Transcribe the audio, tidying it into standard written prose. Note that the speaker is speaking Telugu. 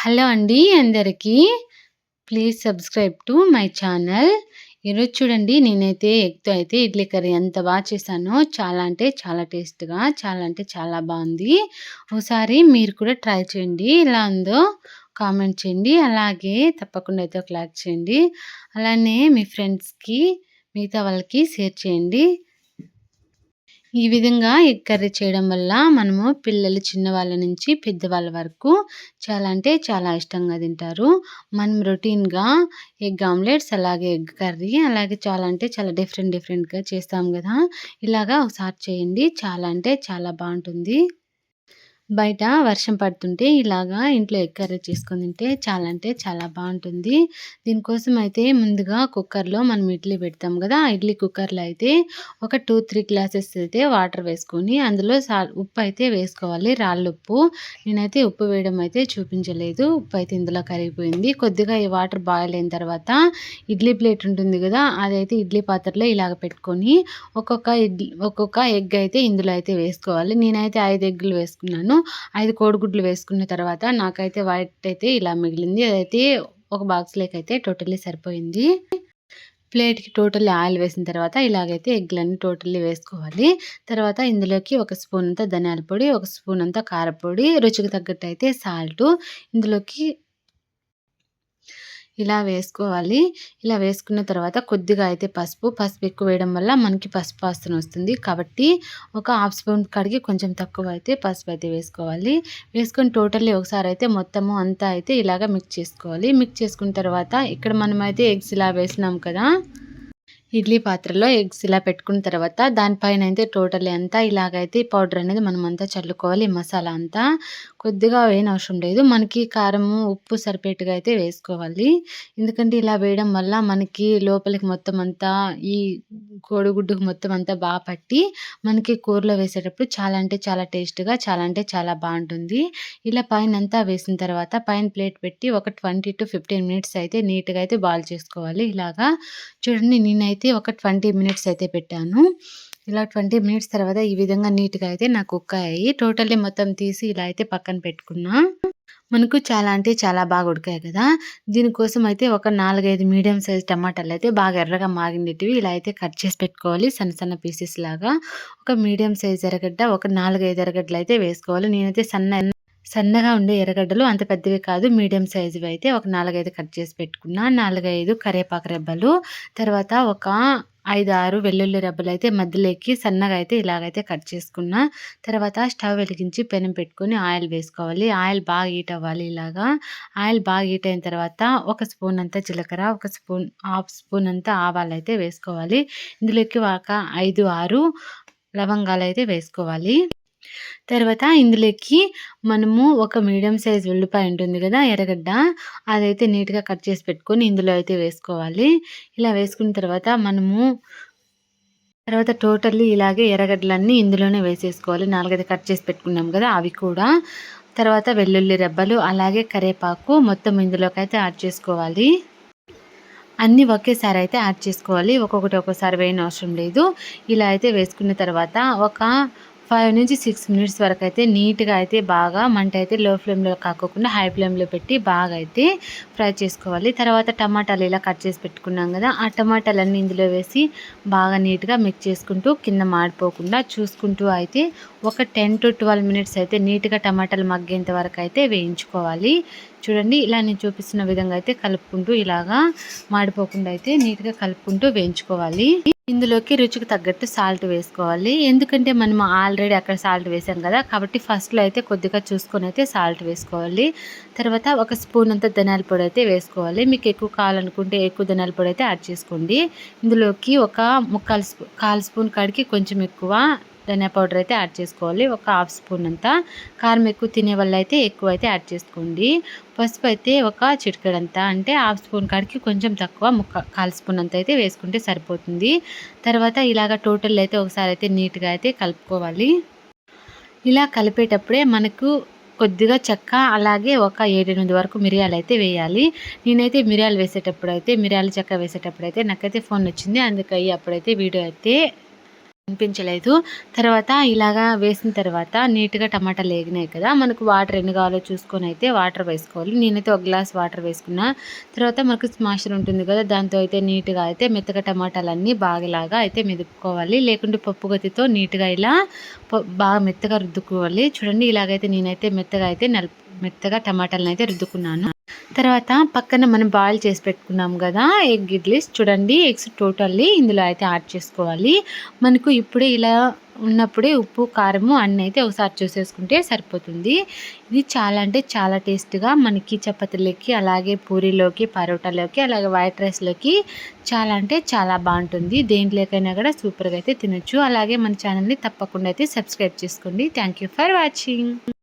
హలో అండి అందరికీ. Please subscribe to my channel. ఈరోజు చూడండి నేనైతే ఎగ్‌తో అయితే ఇడ్లీ కర్రీ ఎంత చేశానో చాలా అంటే చాలా టేస్ట్‌గా, చాలా అంటే చాలా బావుంది. ఓసారి మీరు కూడా ట్రై చేయండి. ఎలా ఉందో కామెంట్ చేయండి. అలాగే తప్పకుండా అయితే ఒక లైక్ చేయండి. అలానే మీ ఫ్రెండ్స్‌కి, మిగతా వాళ్ళకి షేర్ చేయండి. ఈ విధంగా ఎగ్ కర్రీ చేయడం వల్ల మనము పిల్లలు చిన్నవాళ్ళ నుంచి పెద్దవాళ్ళ వరకు చాలా అంటే చాలా ఇష్టంగా తింటారు. మనం రొటీన్‌గా ఎగ్ ఆమ్లెట్స్, అలాగే ఎగ్ కర్రీ, అలాగే చాలా అంటే చాలా డిఫరెంట్‌గా చేస్తాం గదా! ఇలాగా ఒకసారి చేయండి. చాలా అంటే చాలా బావుంటుంది. బయట వర్షం పడుతుంటే ఇలాగా ఇంట్లో ఎగ్ కర్రీ చేసుకొని తింటే చాలా అంటే చాలా బావుంటుంది. దీనికోసం అయితే ముందుగా కుక్కర్‌లో మనం ఇడ్లీ పెడతాం గదా! ఆ ఇడ్లీ కుక్కర్‌లో అయితే ఒక 2, 3 గ్లాసెస్ అయితే వాటర్ వేసుకొని అందులో ఉప్పు అయితే వేసుకోవాలి. రాళ్ళుప్పు. నేనైతే ఉప్పు వేయడం అయితే చూపించలేదు. ఉప్పు అయితే ఇందులో కరిగిపోయింది. కొద్దిగా ఈ వాటర్ బాయిల్ అయిన తర్వాత ఇడ్లీ ప్లేట్ ఉంటుంది గదా! అదైతే ఇడ్లీ పాత్రలో ఇలాగ పెట్టుకొని ఒక్కొక్క ఎగ్ అయితే ఇందులో అయితే వేసుకోవాలి. నేనైతే 5 ఎగ్గులు వేసుకున్నాను. 5 కోడిగుడ్లు వేసుకున్న తర్వాత నాకైతే వైట్ అయితే ఇలా మిగిలింది. అదైతే ఒక బాక్స్‌లోకైతే టోటల్లీ సరిపోయింది. ప్లేట్‌కి టోటల్లీ ఆయిల్ వేసిన తర్వాత ఇలాగైతే ఎగ్‌లన్నీ టోటల్లీ వేసుకోవాలి. తర్వాత ఇందులోకి ఒక స్పూన్ అంతా ధనియాల పొడి, ఒక స్పూన్ అంతా కారపొడి, రుచికి తగ్గట్టు అయితే సాల్టు, ఇందులోకి ఇలా వేసుకోవాలి. ఇలా వేసుకున్న తర్వాత కొద్దిగా అయితే పసుపు ఎక్కువ వేయడం వల్ల మనకి పసుపు వాసన వస్తుంది. కాబట్టి ఒక హాఫ్ స్పూన్ కాడికి కొంచెం తక్కువ అయితే పసుపు అయితే వేసుకోవాలి. వేసుకొని టోటల్లీ ఒకసారి అయితే మొత్తము అంతా అయితే ఇలాగ మిక్స్ చేసుకోవాలి. మిక్స్ చేసుకున్న తర్వాత ఇక్కడ మనమైతే ఎగ్స్ ఇలా వేసినాం కదా! ఇడ్లీ పాత్రలో ఎగ్స్ ఇలా పెట్టుకున్న తర్వాత దానిపైన అయితే టోటల్లీ అంతా ఇలాగైతే పౌడర్ అనేది మనం అంతా చల్లుకోవాలి. మసాలా అంతా కొద్దిగా వేయనవసరం లేదు. మనకి కారము, ఉప్పు సరిపేట్టుగా అయితే వేసుకోవాలి. ఎందుకంటే ఇలా వేయడం వల్ల మనకి లోపలికి మొత్తం అంతా ఈ కోడిగుడ్డుకు మొత్తం అంతా పట్టి మనకి కూరలో వేసేటప్పుడు చాలా అంటే చాలా టేస్ట్‌గా, చాలా అంటే చాలా బావుంటుంది. ఇలా పైనంతా వేసిన తర్వాత పైన ప్లేట్ పెట్టి ఒక 20-15 మినిట్స్ అయితే నీట్‌గా అయితే బాయిల్ చేసుకోవాలి. ఇలాగా చూడండి నేనైతే ఒక 20 మినిట్స్ అయితే పెట్టాను. ఇలా 20 మినిట్స్ తర్వాత ఈ విధంగా నీట్‌గా అయితే నాకు కుక్ అయ్యాయి. టోటల్లీ మొత్తం తీసి ఇలా అయితే పక్కన పెట్టుకున్నా. మనకు చాలా అంటే చాలా బాగా ఉడికాయి కదా! దీనికోసం అయితే ఒక 4, 5 మీడియం సైజ్ టమాటాలయితే బాగా ఎర్రగా మాగిండేటివి ఇలా అయితే కట్ చేసి పెట్టుకోవాలి. సన్న సన్న పీసెస్ లాగా. ఒక మీడియం సైజ్ ఎర్రగడ్డ ఒక 4, 5 ఎర్రగడ్డలయితే వేసుకోవాలి. నేనైతే సన్నగా ఉండే ఎర్రగడ్డలు అంత పెద్దవి కాదు. మీడియం సైజువి అయితే ఒక 4, 5 కట్ చేసి పెట్టుకున్నా. 4, 5 కరివేపాకు రెబ్బలు, తర్వాత ఒక 5, 6 వెల్లుల్లి రెబ్బలైతే మధ్యలోకి సన్నగా అయితే ఇలాగైతే కట్ చేసుకున్నా. తర్వాత స్టవ్ వెలిగించి పెనం పెట్టుకొని ఆయిల్ వేసుకోవాలి. ఆయిల్ బాగా హీట్ అవ్వాలి ఇలాగా. ఆయిల్ బాగా హీట్ అయిన తర్వాత ఒక స్పూన్ అంతా జీలకర్ర, ఒక స్పూన్ హాఫ్ స్పూన్ అంతా ఆవాలైతే వేసుకోవాలి. ఇందులోకి ఒక 5, 6 లవంగాలైతే వేసుకోవాలి. తర్వాత ఇందులోకి మనము ఒక మీడియం సైజ్ ఉల్లిపాయ ఉంటుంది కదా! ఎర్రగడ్డ అదైతే నీట్‌గా కట్ చేసి పెట్టుకొని ఇందులో అయితే వేసుకోవాలి. ఇలా వేసుకున్న తర్వాత టోటల్లీ ఇలాగే ఎర్రగడ్డలన్నీ ఇందులోనే వేసేసుకోవాలి. 4, 5 కట్ చేసి పెట్టుకున్నాం కదా! అవి కూడా. తర్వాత వెల్లుల్లి రెబ్బలు, అలాగే కరివేపాకు మొత్తం ఇందులోకైతే యాడ్ చేసుకోవాలి. అన్నీ ఒకేసారి అయితే యాడ్ చేసుకోవాలి. ఒక్కొక్కటి ఒక్కోసారి వేయనవసరం లేదు. ఇలా అయితే వేసుకున్న తర్వాత ఒక 5-6 మినిట్స్ వరకైతే నీట్‌గా అయితే బాగా మంట అయితే లో ఫ్లేమ్‌లో కాకోకుండా హై ఫ్లేమ్‌లో పెట్టి బాగా అయితే ఫ్రై చేసుకోవాలి. తర్వాత టమాటాలు ఇలా కట్ చేసి పెట్టుకున్నాం కదా! ఆ టమాటాలన్నీ ఇందులో వేసి బాగా నీట్‌గా మిక్స్ చేసుకుంటూ కింద మాడిపోకుండా చూసుకుంటూ అయితే ఒక 10-12 మినిట్స్ అయితే నీట్‌గా టమాటాలు మగ్గేంత వరకు అయితే వేయించుకోవాలి. చూడండి ఇలా నేను చూపిస్తున్న విధంగా అయితే కలుపుకుంటూ ఇలాగా మాడిపోకుండా అయితే నీట్‌గా కలుపుకుంటూ వేయించుకోవాలి. ఇందులోకి రుచికి తగ్గట్టు సాల్ట్ వేసుకోవాలి. ఎందుకంటే మనం ఆల్రెడీ అక్కడ సాల్ట్ వేసాం కదా! కాబట్టి ఫస్ట్‌లో అయితే కొద్దిగా చూసుకొని అయితే సాల్ట్ వేసుకోవాలి. తర్వాత ఒక స్పూన్ అంతా ధనియాల పొడి అయితే వేసుకోవాలి. మీకు ఎక్కువ కావాలనుకుంటే ఎక్కువ ధనియాల పొడి అయితే యాడ్ చేసుకోండి. ఇందులోకి ఒక కాల్ స్పూన్ కాడికి కొంచెం ఎక్కువ ధనియా పౌడర్ అయితే యాడ్ చేసుకోవాలి. ఒక హాఫ్ స్పూన్ అంతా. కారం ఎక్కువ తినే వాళ్ళైతే ఎక్కువ అయితే యాడ్ చేసుకోండి. పసుపు అయితే ఒక చిటికెడంతా, అంటే హాఫ్ స్పూన్ కాడికి కొంచెం తక్కువ కాల్ స్పూన్ అంత అయితే వేసుకుంటే సరిపోతుంది. తర్వాత ఇలాగ టోటల్ అయితే ఒకసారి అయితే నీట్‌గా అయితే కలుపుకోవాలి. ఇలా కలిపేటప్పుడే మనకు కొద్దిగా చెక్క, అలాగే ఒక 7, 8 వరకు మిరియాలైతే వేయాలి. నేనైతే మిరియాల చెక్క వేసేటప్పుడైతే నాకైతే ఫోన్ వచ్చింది. అందుకని అప్పుడైతే వీడియో అయితే అనిపించలేదు. తర్వాత ఇలాగా వేసిన తర్వాత నీట్‌గా టమాటాలు ఏగినాయి కదా! మనకు వాటర్ ఎన్ని కావాలో చూసుకొని అయితే వాటర్ వేసుకోవాలి. నేనైతే ఒక గ్లాస్ వాటర్ వేసుకున్నా. తర్వాత మనకు స్మాషర్ ఉంటుంది కదా! దాంతో అయితే నీట్‌గా అయితే మెత్తగా టమాటాలన్నీ బాగాలాగా అయితే మెదుపుకోవాలి. లేకుంటే పప్పు గత్తితో నీట్‌గా ఇలా బాగా మెత్తగా రుద్దుకోవాలి. చూడండి ఇలాగైతే నేనైతే మెత్తగా టమాటాలనైతే రుద్దుకున్నాను. తర్వాత పక్కన మనం బాయిల్ చేసి పెట్టుకున్నాం కదా! ఎగ్ ఇడ్లీస్ చూడండి ఎగ్స్ టోటల్లీ ఇందులో అయితే యాడ్ చేసుకోవాలి. మనకు ఇప్పుడే ఇలా ఉన్నప్పుడే ఉప్పు, కారము అన్నీ అయితే ఒకసారి చూసేసుకుంటే సరిపోతుంది. ఇది చాలా అంటే చాలా టేస్ట్‌గా మనకి చపాతీలకి, అలాగే పూరీలోకి, పరోటాలోకి, అలాగే వైట్ రైస్‌లోకి చాలా అంటే చాలా బావుంటుంది. దేంట్లోకైనా కూడా సూపర్‌గా అయితే తినొచ్చు. అలాగే మన ఛానల్‌ని తప్పకుండా అయితే సబ్స్క్రైబ్ చేసుకోండి. Thank you for watching.